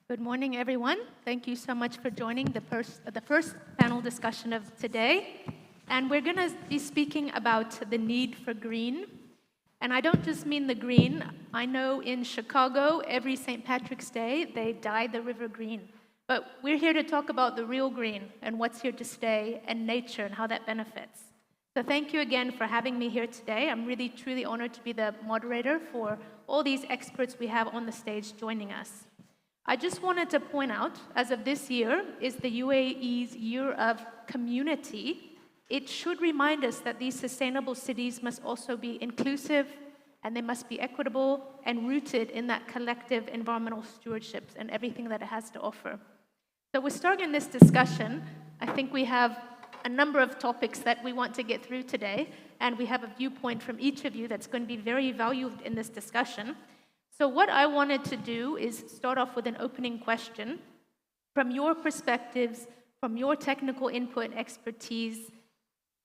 Good morning, everyone. Thank you so much for joining the first panel discussion of today. And we're going to be speaking about the need for green. And I don't just mean the green. I know in Chicago, every St. Patrick's Day, they dye the river green. But we're here to talk about the real green and what's here to stay and nature and how that benefits. So thank you again for having me here today. I'm really, truly honored to be the moderator for all these experts we have on the stage joining us. I just wanted to point out, as of this year is the UAE's Year of Community. It should remind us that these sustainable cities must also be inclusive, and they must be equitable and rooted in that collective environmental stewardship and everything that it has to offer. So we're starting this discussion. I think we have a number of topics that we want to get through today, and we have a viewpoint from each of you that's going to be very valued in this discussion. So what I wanted to do is start off with an opening question. From your perspectives, from your technical input and expertise,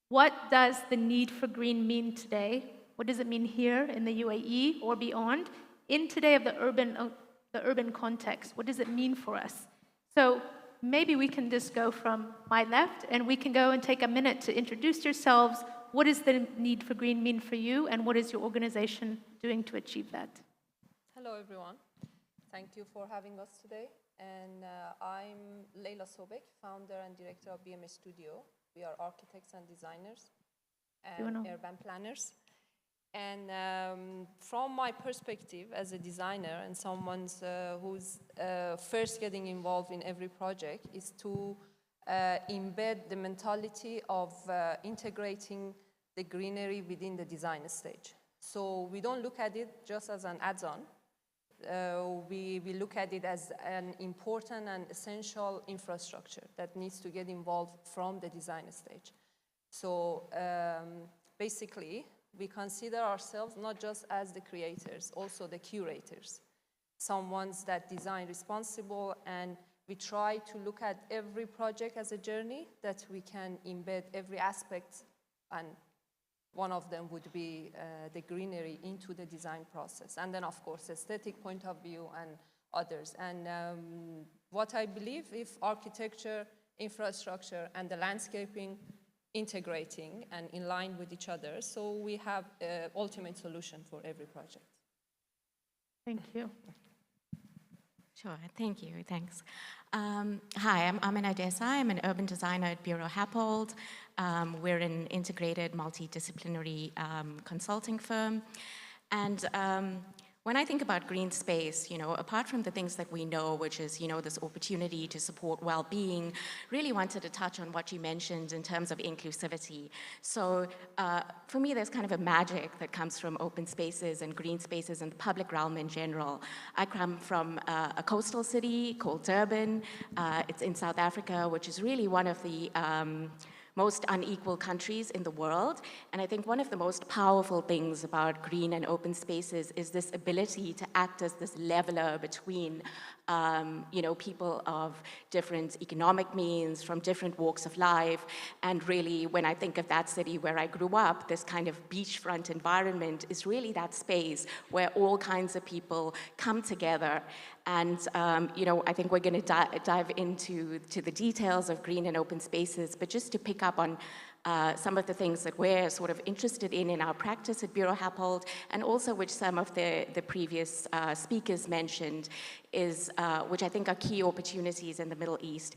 what does the need for green mean today? What does it mean here in the UAE or beyond? In today of the urban context, what does it mean for us? So maybe we can just go from my left, and we can go and take a minute to introduce yourselves. What does the need for green mean for you, and what is your organization doing to achieve that? Hello, everyone. Thank you for having us today. And I'm Leila Sobek, founder and director of BMS Studio. We are architects and designers and urban planners. And from my perspective as a designer and someone who's first getting involved in every project is to embed the mentality of integrating the greenery within the design stage. So we don't look at it just as an add-on. We look at it as an important and essential infrastructure that needs to get involved from the design stage. So basically, we consider ourselves not just as the creators, also the curators, someone's that design responsible, and we try to look at every project as a journey that we can embed every aspect, and one of them would be the greenery into the design process. And then, of course, aesthetic point of view and others. And what I believe, if architecture, infrastructure, and the landscaping integrating and in line with each other, so we have an ultimate solution for every project. Thank you. Sure, thank you, thanks. Hi, I'm Aamena Desai. I'm an urban designer at Bureau Happold. We're an integrated multidisciplinary consulting firm. And when I think about green space, apart from the things that we know, which is, this opportunity to support well-being, really wanted to touch on what you mentioned in terms of inclusivity. So for me, there's kind of a magic that comes from open spaces and green spaces and the public realm in general. I come from a coastal city called Durban. It's in South Africa, which is really one of the most unequal countries in the world. And I think one of the most powerful things about green and open spaces is this ability to act as this leveler between people of different economic means, from different walks of life. And really, when I think of that city where I grew up, this kind of beachfront environment is really that space where all kinds of people come together. And I think we're going to dive into the details of green and open spaces, but just to pick up on some of the things that we're sort of interested in our practice at Bureau Happold, and also which some of the previous speakers mentioned, is which I think are key opportunities in the Middle East.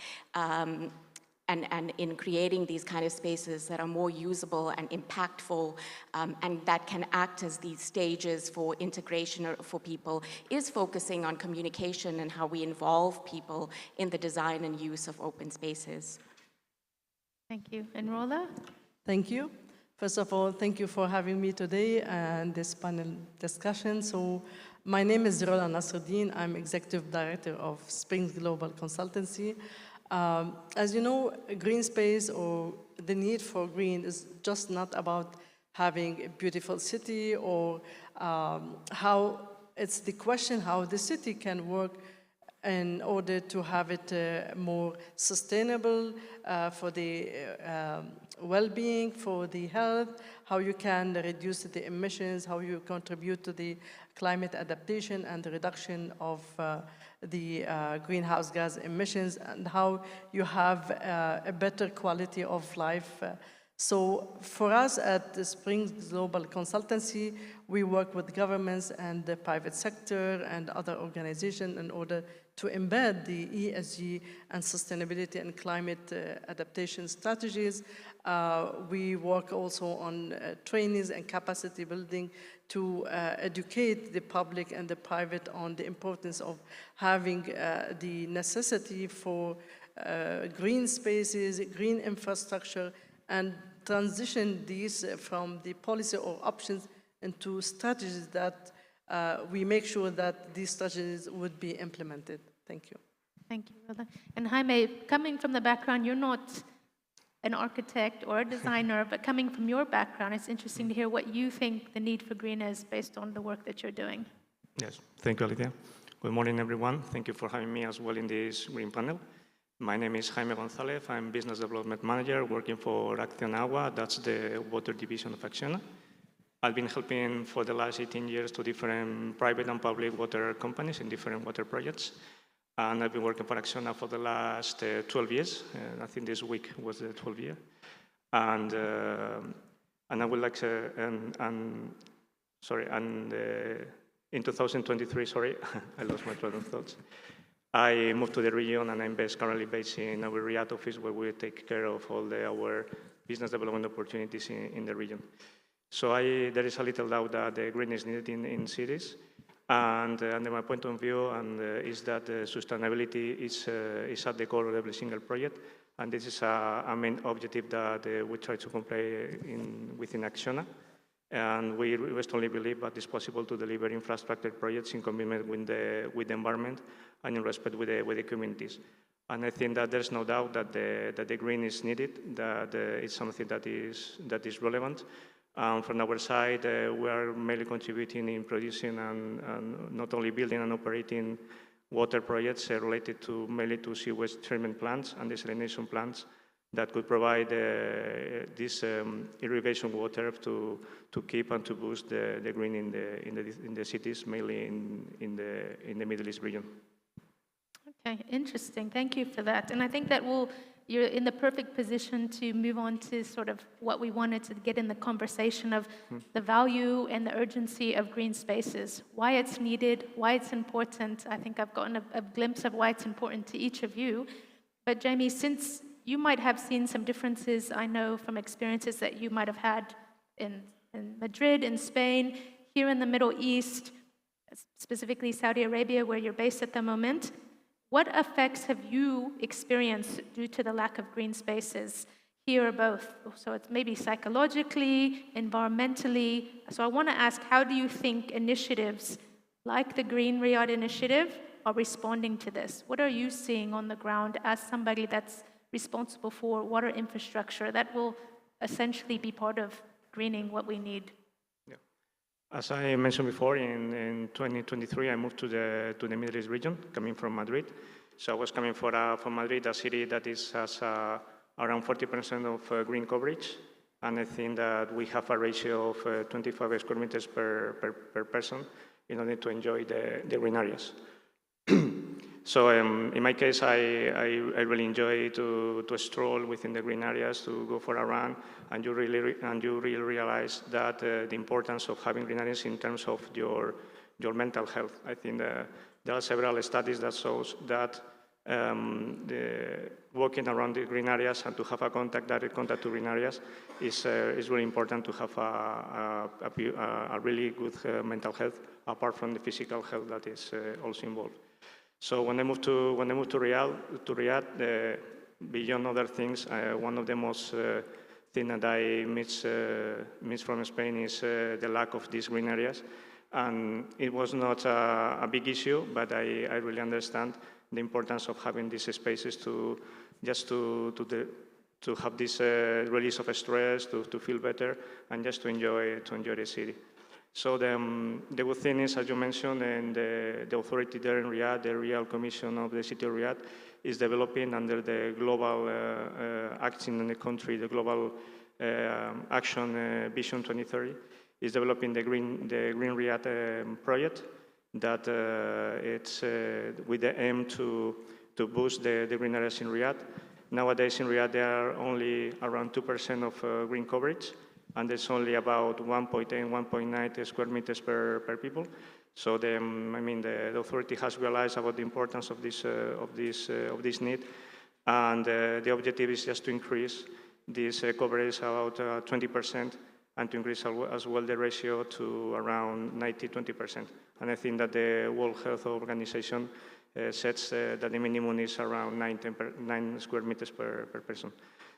And in creating these kind of spaces that are more usable and impactful, and that can act as these stages for integration for people, is focusing on communication and how we involve people in the design and use of open spaces. Thank you. And Rola? Thank you. First of all, thank you for having me today and this panel discussion. So my name is Rola Nasreddine. I'm Executive Director of Springs Global Consultancy. As you know, green space or the need for green is just not about having a beautiful city or how it's the question how the city can work in order to have it more sustainable for the well-being, for the health, how you can reduce the emissions, how you contribute to the climate adaptation and the reduction of the greenhouse gas emissions, and how you have a better quality of life. So for us at the Springs Global Consultancy, we work with governments and the private sector and other organizations in order to embed the ESG and sustainability and climate adaptation strategies. We work also on trainings and capacity building to educate the public and the private on the importance of having the necessity for green spaces, green infrastructure, and transition these from the policy or options into strategies that we make sure that these strategies would be implemented. Thank you. Thank you, Rola. And Jaime, coming from the background, you're not an architect or a designer, but coming from your background, it's interesting to hear what you think the need for green is based on the work that you're doing. Yes, thank you, Alicia. Good morning, everyone. Thank you for having me as well in this green panel. My name is Jaime González. I'm Business Development Manager working for Acción Agua. That's the water division of Acciona. I've been helping for the last 18 years to different private and public water companies in different water projects. And I've been working for Acciona for the last 12 years. I think this week was the 12th year. And I would like to, in 2023, I lost my train of thoughts. I moved to the region and I'm currently based in our Riyadh office where we take care of all our business development opportunities in the region. So there is a little doubt that the green is needed in cities. And my point of view is that sustainability is at the core of every single project. And this is a main objective that we try to comply within Acciona. And we strongly believe that it's possible to deliver infrastructure projects in commitment with the environment and in respect with the communities. And I think that there's no doubt that the green is needed, that it's something that is relevant. From our side, we are mainly contributing in producing and not only building and operating water projects related mainly to sewage treatment plants and desalination plants that could provide this irrigation water to keep and to boost the green in the cities, mainly in the Middle East region. Okay, interesting. Thank you for that. And I think that you're in the perfect position to move on to sort of what we wanted to get in the conversation of the value and the urgency of green spaces, why it's needed, why it's important. I think I've gotten a glimpse of why it's important to each of you. But Jaime, since you might have seen some differences, I know from experiences that you might have had in Madrid, in Spain, here in the Middle East, specifically Saudi Arabia, where you're based at the moment. What effects have you experienced due to the lack of green spaces here or both? So it's maybe psychologically, environmentally. So I want to ask, how do you think initiatives like the Green Riyadh initiative are responding to this? What are you seeing on the ground as somebody that's responsible for water infrastructure that will essentially be part of greening what we need? Yeah. As I mentioned before, in 2023, I moved to the Middle East region, coming from Madrid. So I was coming from Madrid, a city that has around 40% of green coverage. And I think that we have a ratio of 25 square meters per person in order to enjoy the green areas. So in my case, I really enjoy to stroll within the green areas, to go for a run, and you really realize that the importance of having green areas in terms of your mental health. I think there are several studies that shows that walking around the green areas and to have a direct contact to green areas is really important to have a really good mental health, apart from the physical health that is also involved. So when I moved to Riyadh, beyond other things, one of the most things that I miss from Spain is the lack of these green areas. And it was not a big issue, but I really understand the importance of having these spaces to have this release of stress, to feel better, and just to enjoy the city. So the good thing is, as you mentioned, and the authority there in Riyadh, the Real Commission of the City of Riyadh, is developing under the global action in the country, the global action Vision 2030, is developing the Green Riyadh project that it's with the aim to boost the green areas in Riyadh. Nowadays in Riyadh, there are only around 2% of green coverage, and there's only about 1.8, 1.9 square meters per people. So the authority has realized about the importance of this need, and the objective is just to increase this coverage about 20%, and to increase as well the ratio to around 90-20%. And I think that the World Health Organization sets that the minimum is around 9 square meters per person.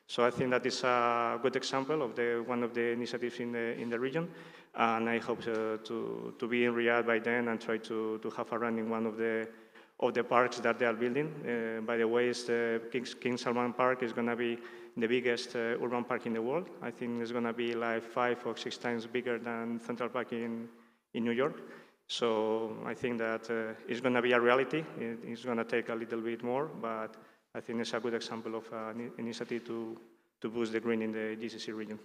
So I think that is a good example of one of the initiatives in the region, and I hope to be in Riyadh by then and try to have a run in one of the parks that they are building. By the way, the King Salman Park is going to be the biggest urban park in the world. I think it's going to be like 5 or 6 times bigger than Central Park in New York. So I think that it's going to be a reality. It's going to take a little bit more, but I think it's a good example of an initiative to boost the green in the GCC region.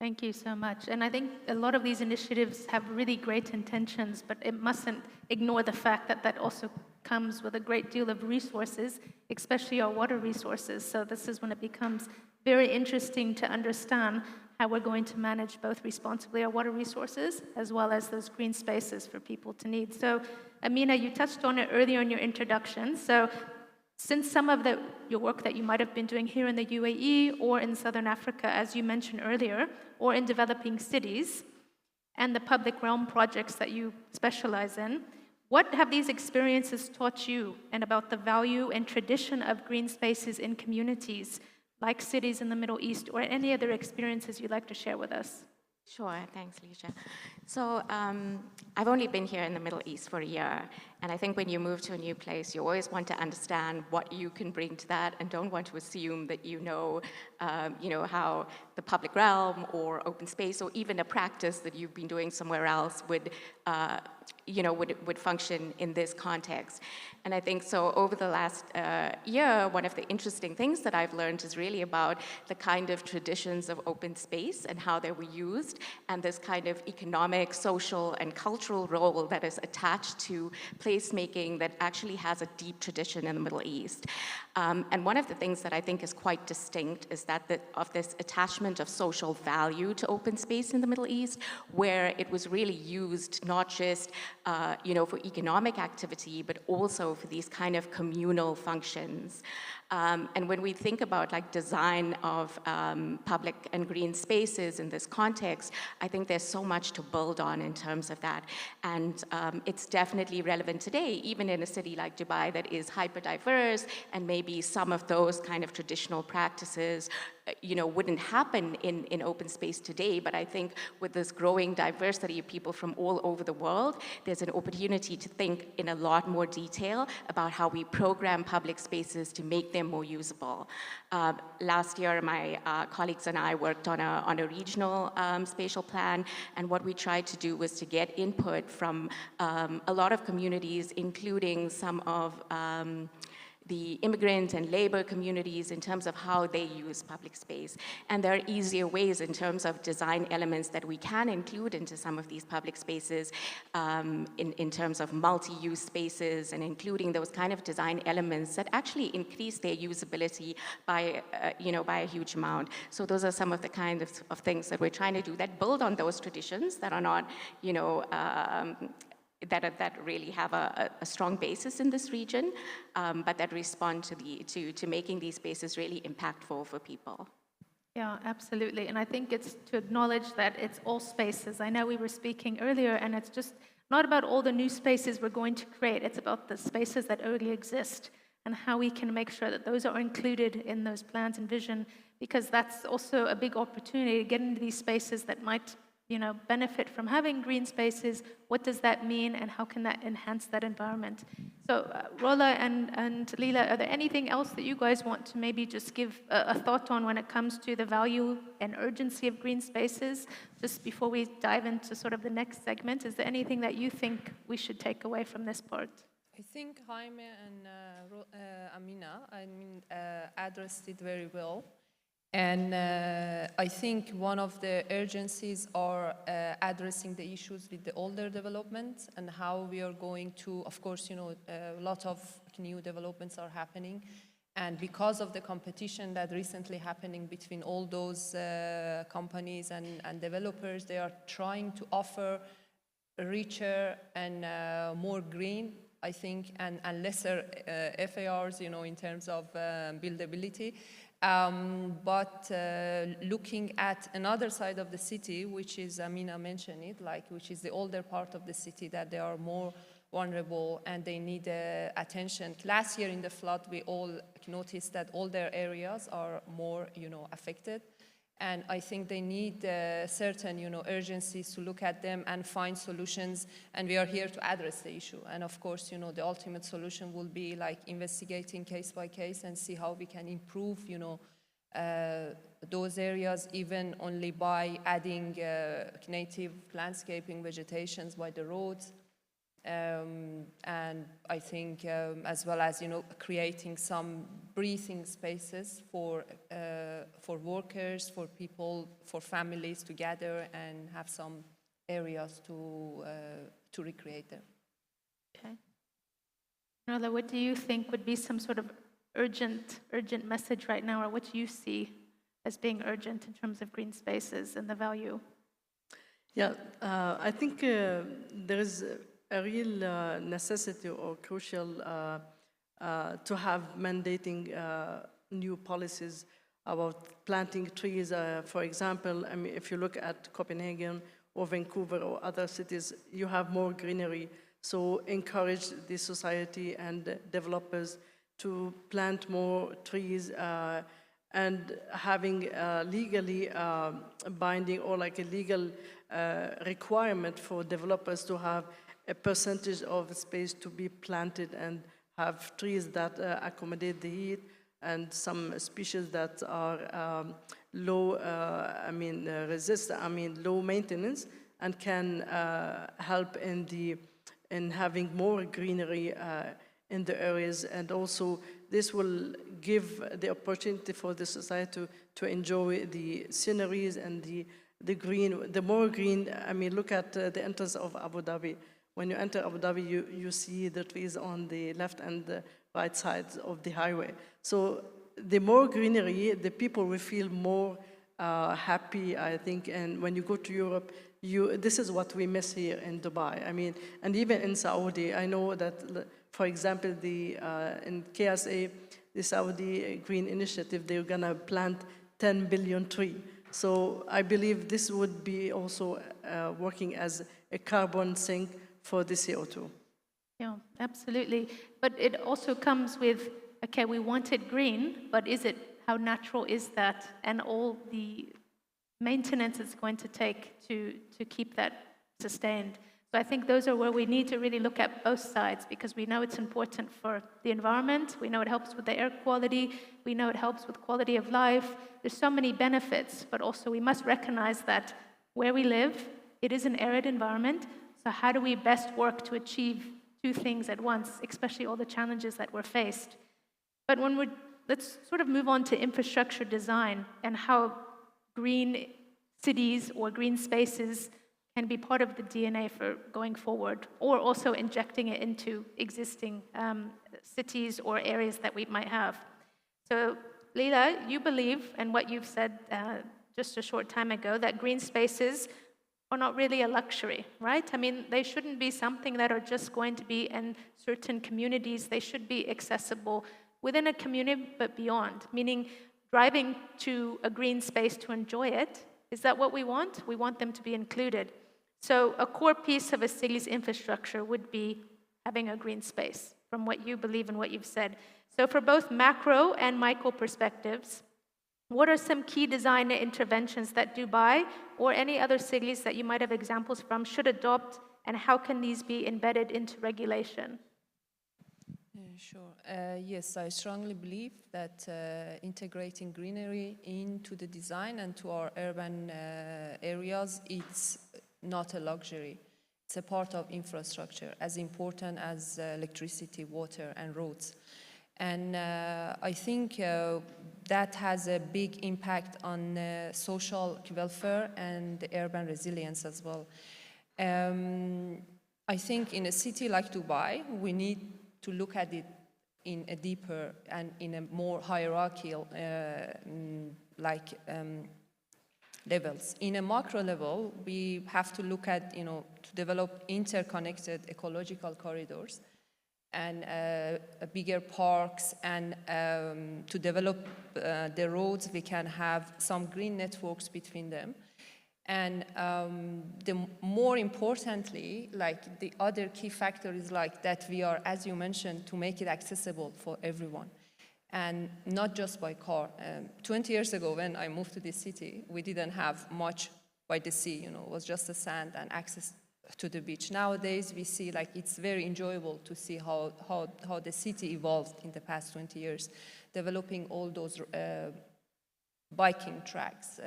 Thank you so much. And I think a lot of these initiatives have really great intentions, but it mustn't ignore the fact that that also comes with a great deal of resources, especially our water resources. So this is when it becomes very interesting to understand how we're going to manage both responsibly our water resources as well as those green spaces for people to need. So Aamena, you touched on it earlier in your introduction. So since some of your work that you might have been doing here in the UAE or in Southern Africa, as you mentioned earlier, or in developing cities, and the public realm projects that you specialize in, what have these experiences taught you and about the value and tradition of green spaces in communities like cities in the Middle East, or any other experiences you'd like to share with us? Sure, thanks, Alicia. So I've only been here in the Middle East for a year, and I think when you move to a new place, you always want to understand what you can bring to that, and don't want to assume that you know how the public realm or open space or even a practice that you've been doing somewhere else would function in this context. And I think so over the last year, one of the interesting things that I've learned is really about the kind of traditions of open space and how they were used, and this kind of economic, social, and cultural role that is attached to placemaking that actually has a deep tradition in the Middle East. And one of the things that I think is quite distinct is that of this attachment of social value to open space in the Middle East, where it was really used not just for economic activity, but also for these kind of communal functions. And when we think about design of public and green spaces in this context, I think there's so much to build on in terms of that. And it's definitely relevant today, even in a city like Dubai that is hyper-diverse, and maybe some of those kind of traditional practices wouldn't happen in open space today. But I think with this growing diversity of people from all over the world, there's an opportunity to think in a lot more detail about how we program public spaces to make them more usable. Last year, my colleagues and I worked on a regional spatial plan, and what we tried to do was to get input from a lot of communities, including some of the immigrant and labor communities in terms of how they use public space. And there are easier ways in terms of design elements that we can include into some of these public spaces in terms of multi-use spaces, and including those kind of design elements that actually increase their usability by a huge amount. So those are some of the kind of things that we're trying to do that build on those traditions that are not, that really have a strong basis in this region, but that respond to making these spaces really impactful for people. Yeah, absolutely. And I think it's to acknowledge that it's all spaces. I know we were speaking earlier, and it's just not about all the new spaces we're going to create. It's about the spaces that already exist and how we can make sure that those are included in those plans and vision, because that's also a big opportunity to get into these spaces that might benefit from having green spaces? What does that mean, and how can that enhance that environment? So, Rola and Leila, are there anything else that you guys want to maybe just give a thought on when it comes to the value and urgency of green spaces? Just before we dive into sort of the next segment, is there anything that you think we should take away from this part? I think Jaime and Aamena, addressed it very well. And I think one of the urgencies are addressing the issues with the older developments and how we are going to, of course, a lot of new developments are happening. And because of the competition that recently happening between all those companies and developers, they are trying to offer richer and more green, I think, and lesser FARs, in terms of buildability. But looking at another side of the city, which is, Aamena mentioned it, which is the older part of the city, that they are more vulnerable and they need attention. Last year in the flood, we all noticed that older areas are more, affected. And I think they need certain, urgencies to look at them and find solutions. And we are here to address the issue. And of course, the ultimate solution will be investigating case by case and see how we can improve, those areas, even only by adding native landscaping vegetations by the roads. And I think as well as, creating some breathing spaces for workers, for people, for families to gather and have some areas to recreate them. Okay. Rola, what do you think would be some sort of urgent message right now, or what do you see as being urgent in terms of green spaces and the value? Yeah, I think there is a real necessity or crucial to have mandating new policies about planting trees. For example, if you look at Copenhagen or Vancouver or other cities, you have more greenery. So encourage the society and developers to plant more trees and having legally binding or a legal requirement for developers to have a percentage of space to be planted and have trees that accommodate the heat and some species that are low maintenance and can help in having more greenery in the areas. And also this will give the opportunity for the society to enjoy the sceneries and the green, the more green. Look at the entrance of Abu Dhabi. When you enter Abu Dhabi, you see the trees on the left and the right sides of the highway. So the more greenery, the people will feel more happy, I think. And when you go to Europe, this is what we miss here in Dubai. And even in Saudi, I know that, for example, in KSA, the Saudi Green Initiative, they're gonna plant 10 billion trees. So I believe this would be also working as a carbon sink for the CO2. Yeah, absolutely. But it also comes with, okay, we want it green, but how natural is that? And all the maintenance it's going to take to keep that sustained. So I think those are where we need to really look at both sides, because we know it's important for the environment, we know it helps with the air quality, we know it helps with quality of life. There's so many benefits, but also we must recognize that where we live, it is an arid environment. So how do we best work to achieve two things at once, especially all the challenges that we're faced? But let's sort of move on to infrastructure design and how green cities or green spaces can be part of the DNA for going forward, or also injecting it into existing cities or areas that we might have. So Leila, you believe, and what you've said just a short time ago, that green spaces are not really a luxury, right? They shouldn't be something that are just going to be in certain communities. They should be accessible within a community, but beyond, meaning driving to a green space to enjoy it. Is that what we want? We want them to be included. So a core piece of a city's infrastructure would be having a green space, from what you believe and what you've said. So for both macro and micro perspectives, What are some key design interventions that Dubai or any other cities that you might have examples from should adopt, and how can these be embedded into regulation? Sure. Yes, I strongly believe that integrating greenery into the design and to our urban areas, it's not a luxury. It's a part of infrastructure, as important as electricity, water, and roads. And I think that has a big impact on social welfare and the urban resilience as well. I think in a city like Dubai, we need to look at it in a deeper and in a more hierarchical levels. In a macro level, we have to look at, to develop interconnected ecological corridors and bigger parks, and to develop the roads, we can have some green networks between them. And more importantly, like the other key factor is like that we are, as you mentioned, to make it accessible for everyone. And not just by car. 20 years ago, when I moved to this city, we didn't have much by the sea, it was just the sand and access to the beach. Nowadays, we see like it's very enjoyable to see how the city evolved in the past 20 years, developing all those biking tracks,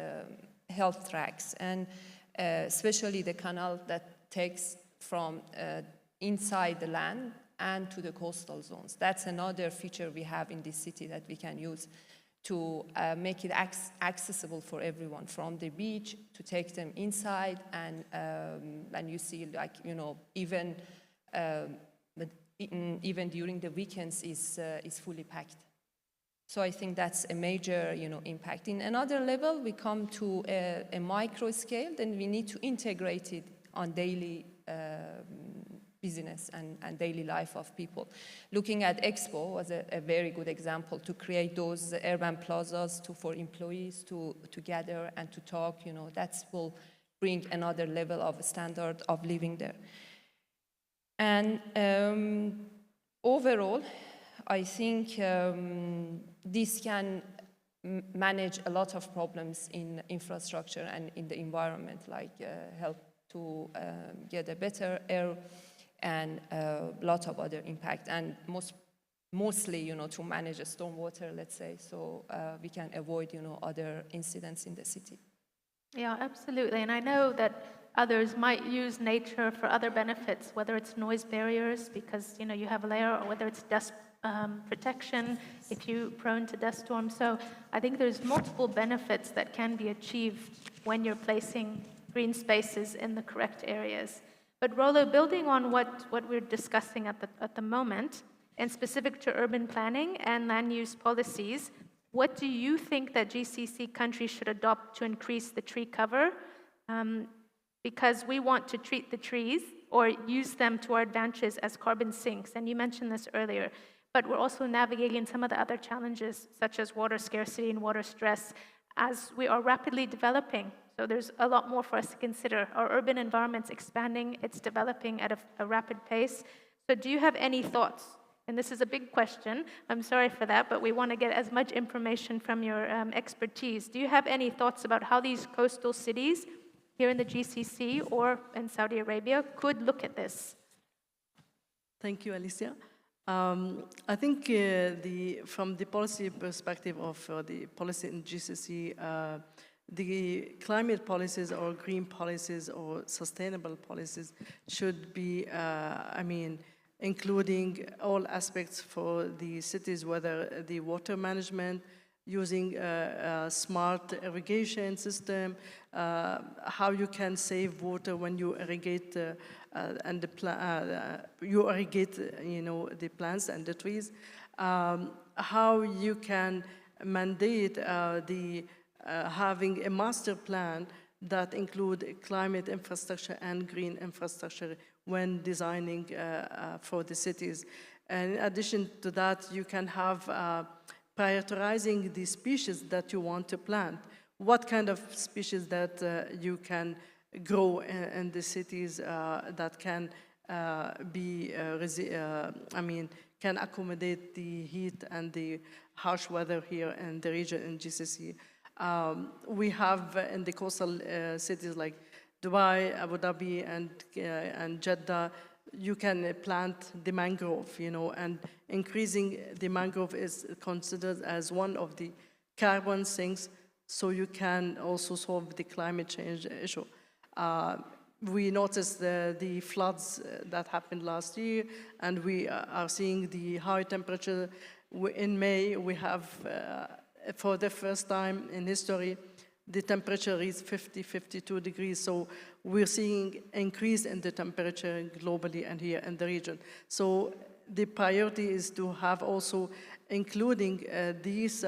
health tracks, and especially the canal that takes from inside the land and to the coastal zones. That's another feature we have in this city that we can use to make it accessible for everyone, from the beach to take them inside, and you see, like, even during the weekends is fully packed. So I think that's a major, impact. In another level, we come to a micro scale, then we need to integrate it on daily business and daily life of people. Looking at Expo was a very good example to create those urban plazas for employees to gather and to talk. That will bring another level of standard of living there. And overall, I think this can manage a lot of problems in infrastructure and in the environment, like help to get a better air and a lot of other impact, and mostly, to manage a stormwater, let's say, so we can avoid, other incidents in the city. Yeah, absolutely. And I know that others might use nature for other benefits, whether it's noise barriers, because, you have a layer, or whether it's dust protection if you're prone to dust storms. So I think there's multiple benefits that can be achieved when you're placing green spaces in the correct areas. But Rola, building on what we're discussing at the moment, and specific to urban planning and land use policies, what do you think that GCC countries should adopt to increase the tree cover? Because we want to treat the trees or use them to our advantage as carbon sinks, and you mentioned this earlier. But we're also navigating some of the other challenges, such as water scarcity and water stress, as we are rapidly developing. So there's a lot more for us to consider. Our urban environment's expanding, it's developing at a rapid pace. So do you have any thoughts? And this is a big question, I'm sorry for that, but we want to get as much information from your expertise. Do you have any thoughts about how these coastal cities here in the GCC or in Saudi Arabia could look at this? Thank you, Alicia. I think from the policy perspective of the policy in GCC, the climate policies or green policies or sustainable policies should be, including all aspects for the cities, whether the water management, using a smart irrigation system, how you can save water when you irrigate you irrigate, the plants and the trees, how you can mandate having a master plan that include climate infrastructure and green infrastructure when designing for the cities. And in addition to that, you can have prioritizing the species that you want to plant. What kind of species that you can grow in the cities that can can accommodate the heat and the harsh weather here in the region in GCC. We have in the coastal cities like Dubai, Abu Dhabi, and Jeddah, you can plant the mangrove, and increasing the mangrove is considered as one of the carbon sinks, so you can also solve the climate change issue. We noticed the floods that happened last year, and we are seeing the high temperature. In May, we have, for the first time in history, the temperature is 52 degrees. So we're seeing increase in the temperature globally and here in the region. So the priority is to have also including these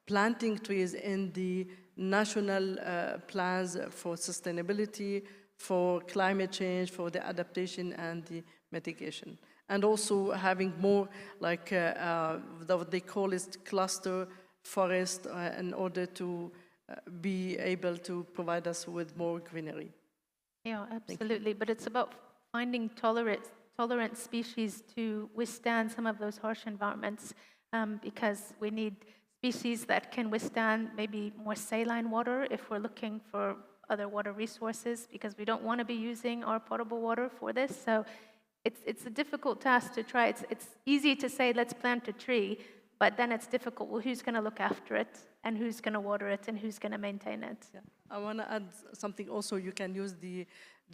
planting trees in the national plans for sustainability, for climate change, for the adaptation and the mitigation. And also having more like what they call is cluster forest in order to be able to provide us with more greenery. Yeah, absolutely. But it's about finding tolerant species to withstand some of those harsh environments, because we need species that can withstand maybe more saline water if we're looking for other water resources, because we don't want to be using our potable water for this. So it's a difficult task to try. It's easy to say, let's plant a tree, but then it's difficult. Well, who's going to look after it, and who's going to water it, and who's going to maintain it? Yeah. I want to add something also. You can use the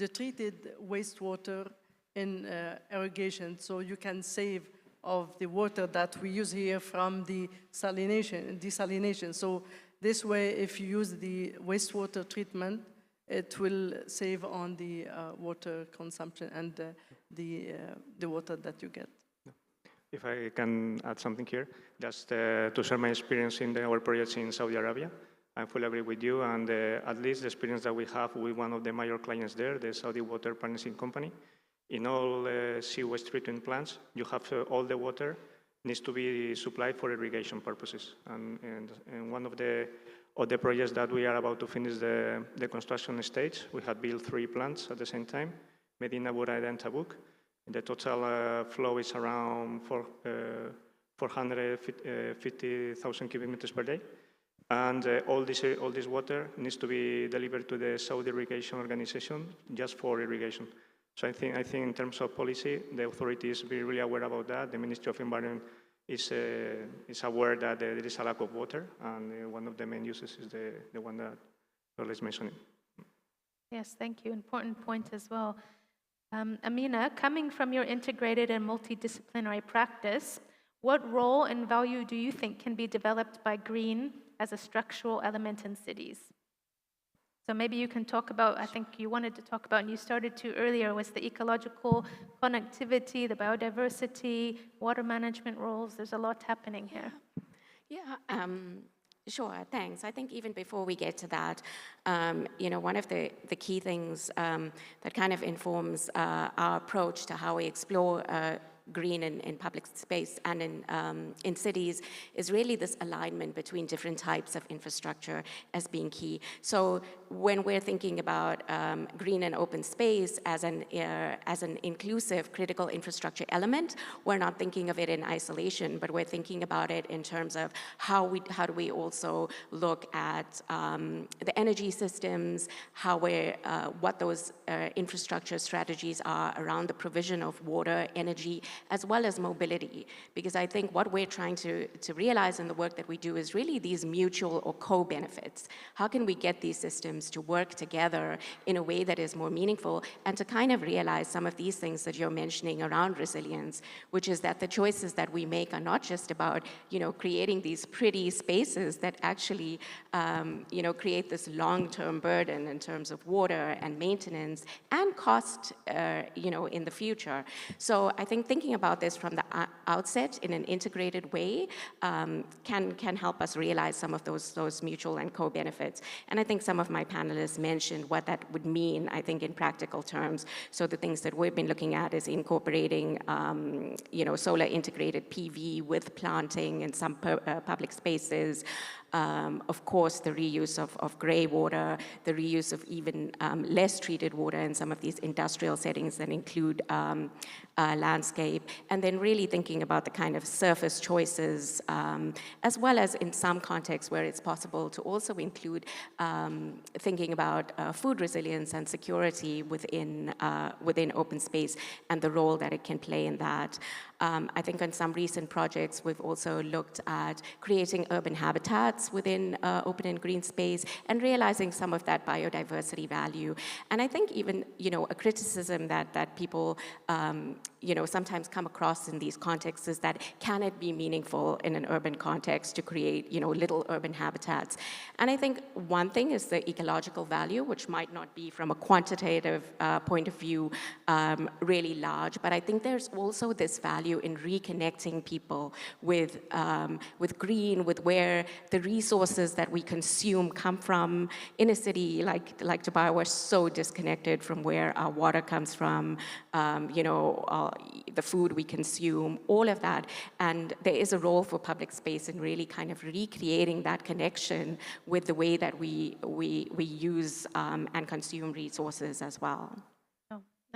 treated wastewater in irrigation, so you can save of the water that we use here from the desalination. So this way, if you use the wastewater treatment, it will save on the water consumption and the water that you get. If I can add something here, just to share my experience in our projects in Saudi Arabia. I fully agree with you, and at least the experience that we have with one of the major clients there, the Saudi Water Partnership Company. In all sewage treatment plants, you have all the water needs to be supplied for irrigation purposes. And one of the projects that we are about to finish the construction stage, we had built 3 plants at the same time, Medina, Buraida, and Tabuk. The total flow is around 450,000 cubic meters per day. And all this water needs to be delivered to the Saudi Irrigation Organization just for irrigation. So I think in terms of policy, the authorities be really aware about that. The Ministry of Environment is aware that there is a lack of water, and one of the main uses is the one that Rola is mentioning. Yes, thank you. Important point as well. Aamena, coming from your integrated and multidisciplinary practice, what role and value do you think can be developed by green as a structural element in cities? So maybe you can talk about, I think you wanted to talk about, and you started to earlier, was the ecological connectivity, the biodiversity, water management roles. There's a lot happening here. Yeah, sure, thanks. I think even before we get to that, one of the key things that kind of informs our approach to how we explore green in public space and in cities is really this alignment between different types of infrastructure as being key. So when we're thinking about green and open space as an inclusive critical infrastructure element, we're not thinking of it in isolation, but we're thinking about it in terms of how do we also look at the energy systems, what those infrastructure strategies are around the provision of water, energy, as well as mobility. Because I think what we're trying to realize in the work that we do is really these mutual or co-benefits. How can we get these systems to work together in a way that is more meaningful, and to kind of realize some of these things that you're mentioning around resilience, which is that the choices that we make are not just about, creating these pretty spaces that actually, create this long-term burden in terms of water and maintenance and cost, in the future. So I think thinking about this from the outset in an integrated way can help us realize some of those mutual and co-benefits. And I think some of my panelists mentioned what that would mean, I think, in practical terms. So the things that we've been looking at is incorporating, solar integrated PV with planting in some public spaces. Of course, the reuse of gray water, the reuse of even less treated water in some of these industrial settings that include landscape landscape, and then really thinking about the kind of surface choices, as well as in some contexts where it's possible to also include thinking about food resilience and security within open space and the role that it can play in that. I think on some recent projects, we've also looked at creating urban habitats within open and green space and realizing some of that biodiversity value. And I think even, a criticism that people, sometimes come across in these contexts is that can it be meaningful in an urban context to create, little urban habitats? And I think one thing is the ecological value, which might not be from a quantitative point of view really large, but I think there's also this value in reconnecting people with green, with where the resources that we consume come from. In a city like Dubai, we're so disconnected from where our water comes from, the food we consume, all of that. And there is a role for public space in really kind of recreating that connection with the way that we use and consume resources as well.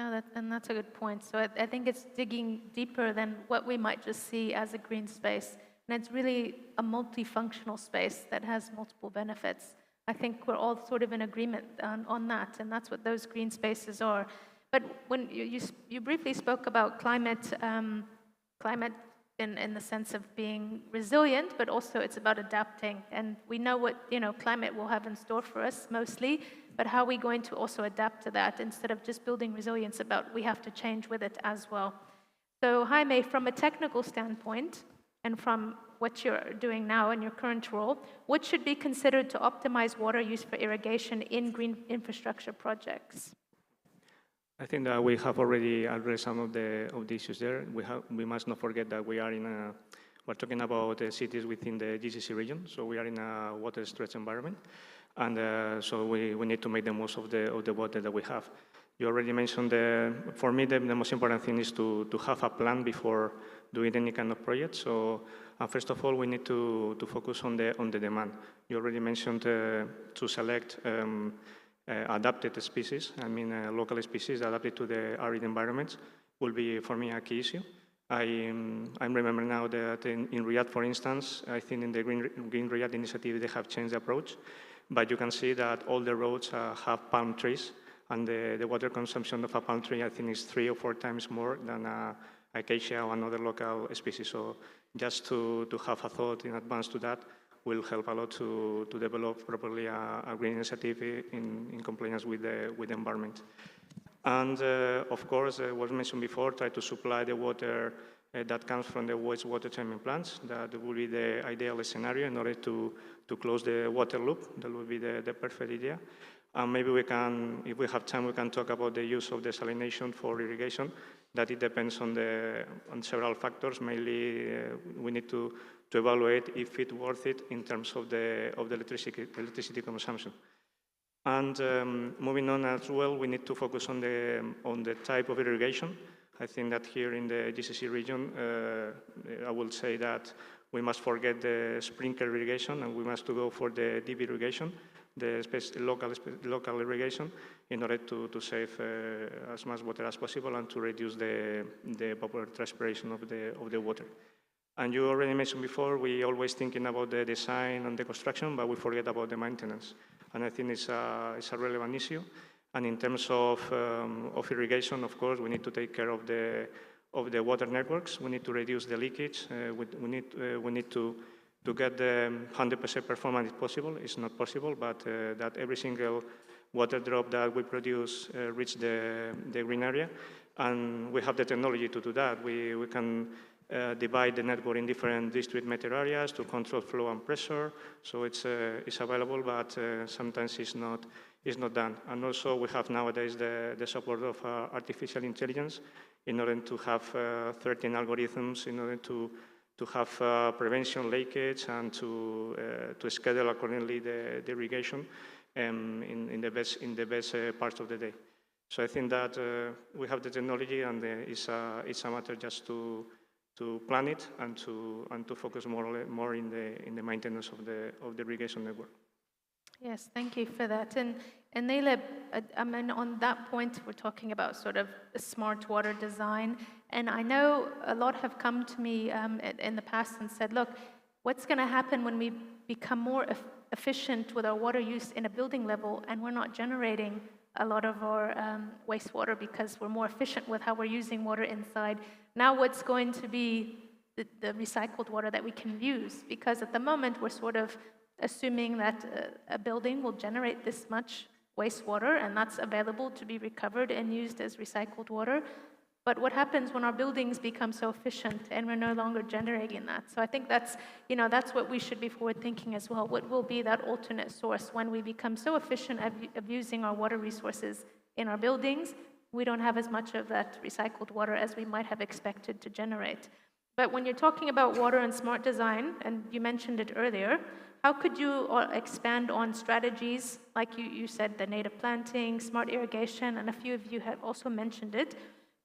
No, that's a good point. So I think it's digging deeper than what we might just see as a green space. And it's really a multifunctional space that has multiple benefits. I think we're all sort of in agreement on that, and that's what those green spaces are. But when you briefly spoke about climate in the sense of being resilient, but also it's about adapting. And we know what climate will have in store for us mostly, but how are we going to also adapt to that instead of just building resilience about we have to change with it as well. So Jaime, from a technical standpoint, and from what you're doing now in your current role, what should be considered to optimize water use for irrigation in green infrastructure projects? I think that we have already addressed some of the issues there. We must not forget that we're talking about cities within the GCC region, so we are in a water-stretched environment, and so we need to make the most of the water that we have. You already mentioned, for me, the most important thing is to have a plan before doing any kind of project. So first of all, we need to focus on the demand. You already mentioned to select adapted species. I mean, local species adapted to the arid environments will be, for me, a key issue. I remember now that in Riyadh, for instance, I think in the Green Riyadh initiative, they have changed the approach. But you can see that all the roads have palm trees, and the water consumption of a palm tree, I think, is 3 or 4 times more than acacia or another local species. So just to have a thought in advance to that will help a lot to develop properly a green initiative in compliance with the environment. And of course, was mentioned before, try to supply the water that comes from the wastewater treatment plants. That would be the ideal scenario in order to close the water loop. That would be the perfect idea. And maybe we can, if we have time, we can talk about the use of desalination for irrigation. That it depends on several factors. Mainly, we need to evaluate if it's worth it in terms of the electricity consumption. And moving on as well, we need to focus on the type of irrigation. I think that here in the GCC region, I will say that we must forget the sprinkler irrigation and we must go for the deep irrigation, the local irrigation, in order to save as much water as possible and to reduce the evapotranspiration of the water. And you already mentioned before, we always thinking about the design and the construction, but we forget about the maintenance. And I think it's a relevant issue. And in terms of irrigation, of course, we need to take care of the water networks. We need to reduce the leakage. We need to get the 100% performance if possible. It's not possible, but that every single water drop that we produce reach the green area. And we have the technology to do that. We can divide the network in different district meter areas to control flow and pressure. So it's available, but sometimes it's not done. And also we have nowadays the support of artificial intelligence in order to have 13 algorithms in order to have prevention leakage and to schedule accordingly the irrigation in the best parts of the day. So I think that we have the technology, and it's a matter just to plan it and to focus more in the maintenance of the irrigation network. Yes, thank you for that. And Leila, I mean, on that point, we're talking about sort of a smart water design. And I know a lot have come to me in the past and said, look, what's going to happen when we become more efficient with our water use in a building level and we're not generating a lot of our wastewater because we're more efficient with how we're using water inside? Now what's going to be the recycled water that we can use? Because at the moment, we're sort of assuming that a building will generate this much wastewater and that's available to be recovered and used as recycled water. But what happens when our buildings become so efficient and we're no longer generating that? So I think that's what we should be forward thinking as well. What will be that alternate source when we become so efficient of using our water resources in our buildings? We don't have as much of that recycled water as we might have expected to generate. But when you're talking about water and smart design, and you mentioned it earlier, how could you expand on strategies, like you said, the native planting, smart irrigation, and a few of you have also mentioned it.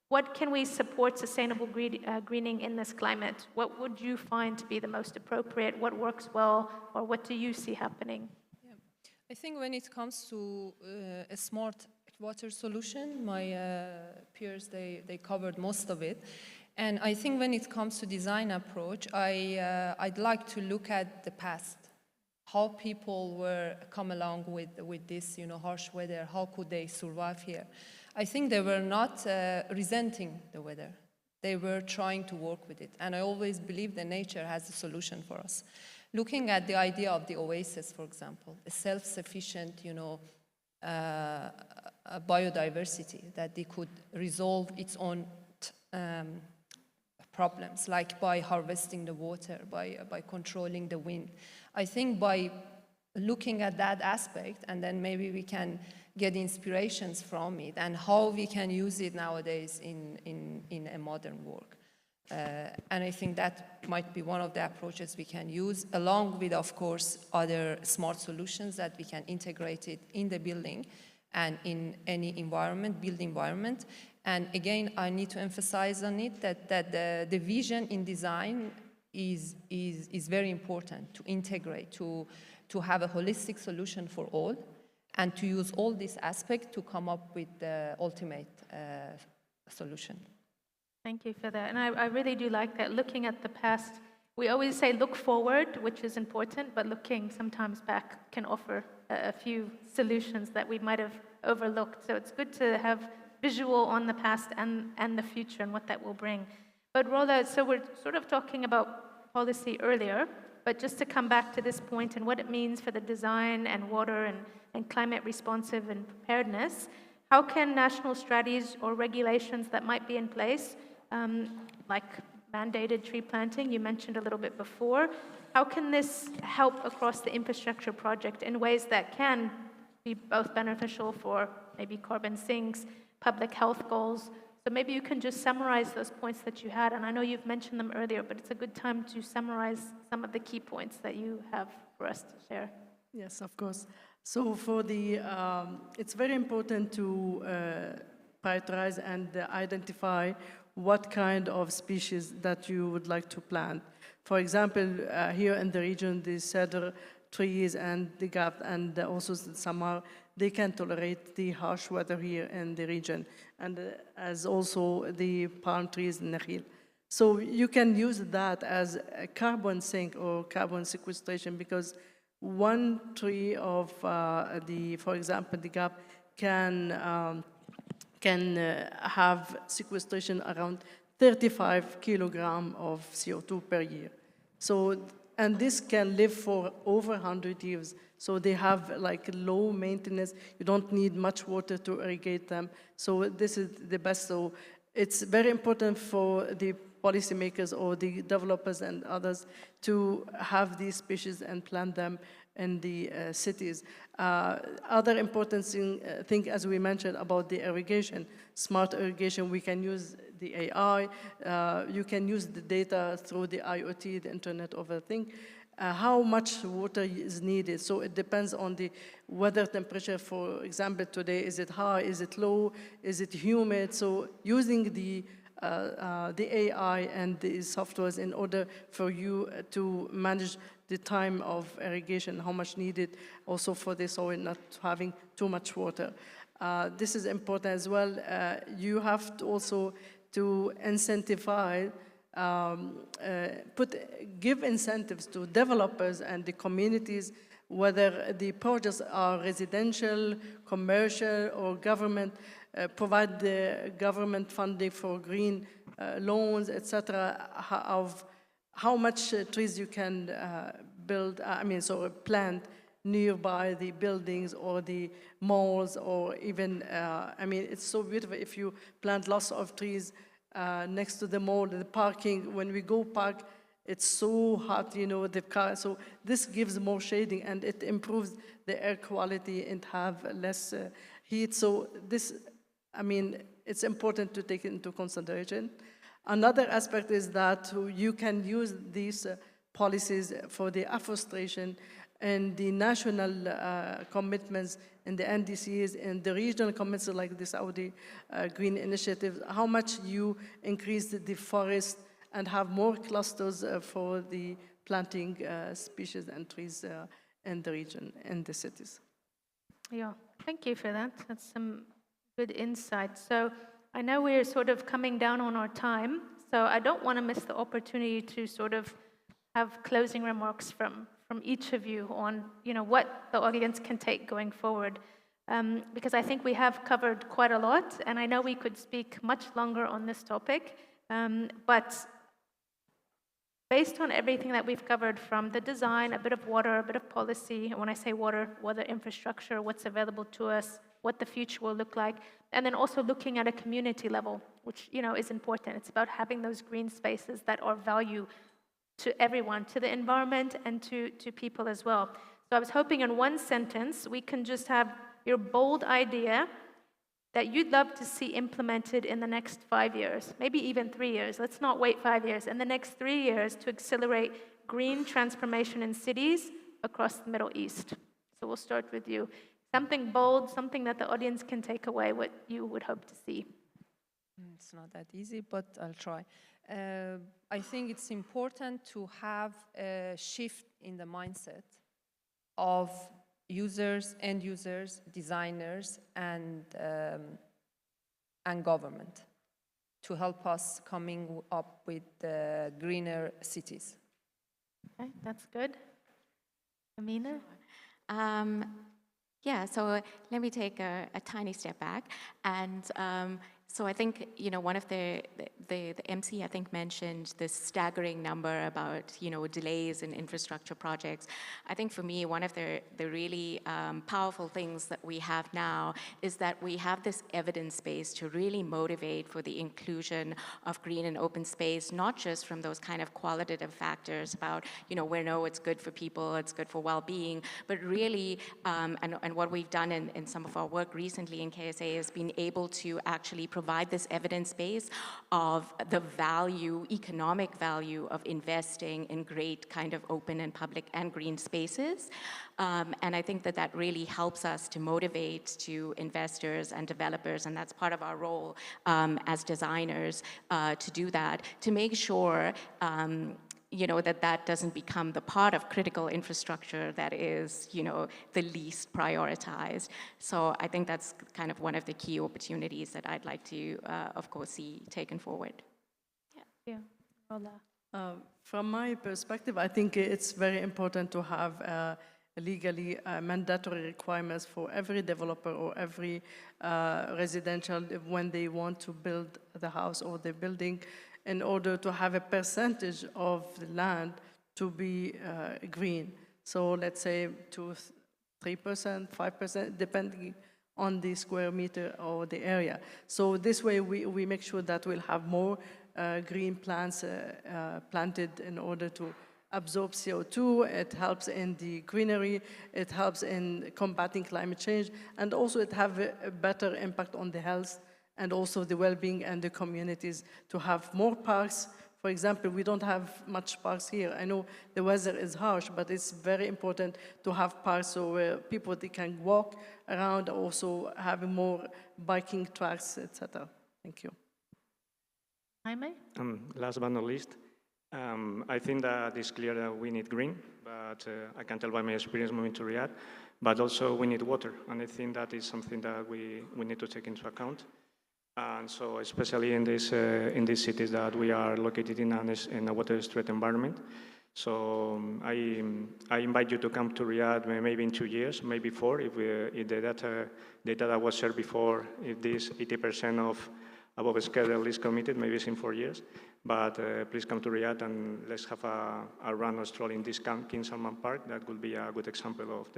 What can we support sustainable greening in this climate? What would you find to be the most appropriate? What works well, or what do you see happening? Yeah. I think when it comes to a smart water solution, my peers, they covered most of it. And I think when it comes to design approach, I'd like to look at the past. How people were come along with this, harsh weather. How could they survive here? I think they were not resenting the weather. They were trying to work with it. And I always believe that nature has a solution for us. Looking at the idea of the oasis, for example, a self-sufficient, biodiversity, that they could resolve its own problems, like by harvesting the water, by controlling the wind. I think by looking at that aspect, and then maybe we can get inspirations from it and how we can use it nowadays in a modern work. And I think that might be one of the approaches we can use, along with, of course, other smart solutions that we can integrate it in the building and in any environment, built environment. And again, I need to emphasize on it that the vision in design is very important, to integrate, to have a holistic solution for all, and to use all these aspects to come up with the ultimate solution. Thank you for that. And I really do like that. Looking at the past, we always say look forward, which is important, but looking sometimes back can offer a few solutions that we might have overlooked. So it's good to have visual on the past and the future and what that will bring. But Rola, so we're sort of talking about policy earlier, but just to come back to this point and what it means for the design and water and climate responsive and preparedness, how can national strategies or regulations that might be in place, like mandated tree planting, you mentioned a little bit before, how can this help across the infrastructure project in ways that can be both beneficial for maybe carbon sinks, public health goals? So maybe you can just summarize those points that you had, and I know you've mentioned them earlier, but it's a good time to summarize some of the key points that you have for us to share. Yes, of course. So for it's very important to prioritize and identify what kind of species that you would like to plant. For example, here in the region, the cedar trees and the gap and also the samar, they can tolerate the harsh weather here in the region, and as also the palm trees in Nakhil. So you can use that as a carbon sink or carbon sequestration, because one tree of for example, the gap can have sequestration around 35 kilograms of CO2 per year. So, and this can live for over 100 years. So they have like low maintenance. You don't need much water to irrigate them. So this is the best. So it's very important for the policymakers or the developers and others to have these species and plant them in the cities. Other important thing, as we mentioned about the irrigation, smart irrigation, we can use the AI, you can use the data through the IoT, the Internet of Things, how much water is needed. So it depends on the weather temperature. For example, today, is it high, is it low, is it humid? So using the the AI and the softwares in order for you to manage the time of irrigation, how much needed, also for the soil not having too much water. This is important as well. You have to also to incentivize, give incentives to developers and the communities, whether the projects are residential, commercial, or government, provide the government funding for green loans, etc. Of how much trees you can build, plant nearby the buildings or the malls, or even, it's so beautiful if you plant lots of trees next to the mall, the parking. When we go park, it's so hot, the car. So this gives more shading and it improves the air quality and have less heat. So this, it's important to take it into consideration. Another aspect is that you can use these policies for the afforestation and the national commitments and the NDCs and the regional commitments like the Saudi Green Initiative, how much you increase the forest and have more clusters for the planting species and trees in the region, in the cities. Yeah, thank you for that. That's some good insight. So I know we're sort of coming down on our time, so I don't want to miss the opportunity to sort of have closing remarks from each of you on, what the audience can take going forward. Because I think we have covered quite a lot, and I know we could speak much longer on this topic, but based on everything that we've covered, from the design, a bit of water, a bit of policy, and when I say water infrastructure, what's available to us, what the future will look like, and then also looking at a community level, which is important. It's about having those green spaces that are value to everyone, to the environment and to people as well. So I was hoping in one sentence we can just have your bold idea that you'd love to see implemented in the next 5 years, maybe even 3 years. Let's not wait 5 years. In the next 3 years to accelerate green transformation in cities across the Middle East. So we'll start with you. Something bold, something that the audience can take away, what you would hope to see. It's not that easy, but I'll try. I think it's important to have a shift in the mindset of users, end users, designers, and government to help us coming up with greener cities. Okay, that's good. Aamena? Yeah, so let me take a tiny step back. And so I think, one of the MC, I think, mentioned this staggering number about, delays in infrastructure projects. I think for me, one of the really powerful things that we have now is that we have this evidence base to really motivate for the inclusion of green and open space, not just from those kind of qualitative factors about, we know it's good for people, it's good for well-being, but really, and what we've done in some of our work recently in KSA has been able to actually provide this evidence base of the value, economic value of investing in great kind of open and public and green spaces. And I think that really helps us to motivate to investors and developers, and that's part of our role as designers to do that, to make sure that doesn't become the part of critical infrastructure that is, the least prioritized. So I think that's kind of one of the key opportunities that I'd like to, of course, see taken forward. Yeah. Rola. From my perspective, I think it's very important to have legally mandatory requirements for every developer or every residential when they want to build the house or the building, in order to have a percentage of the land to be green. So let's say 3%, 5%, depending on the square meter or the area. So this way we make sure that we'll have more green plants planted in order to absorb CO2. It helps in the greenery, it helps in combating climate change, and also it have a better impact on the health and also the well-being and the communities, to have more parks. For example, we don't have much parks here. I know the weather is harsh, but it's very important to have parks so where people they can walk around, also having more biking tracks, etc. Thank you. Jaime? Last but not least, I think that it's clear that we need green, but I can tell by my experience moving to Riyadh, but also we need water, and I think that is something that we need to take into account. And so especially in these cities that we are located in a water-stressed environment. So I invite you to come to Riyadh maybe in 2 years, maybe 4, if the data that was shared before, if this 80% of above schedule is committed, maybe it's in 4 years. But please come to Riyadh and let's have a run or stroll in this King Salman Park. That could be a good example of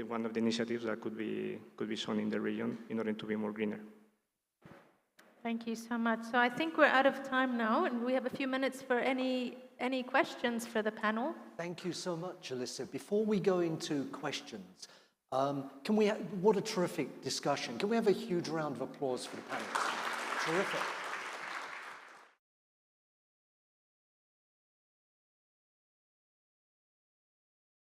one of the initiatives that could be shown in the region in order to be more greener. Thank you so much. So I think we're out of time now, and we have a few minutes for any questions for the panel. Thank you so much, Alicia. Before we go into questions, what a terrific discussion. Can we have a huge round of applause for the panelists? Terrific.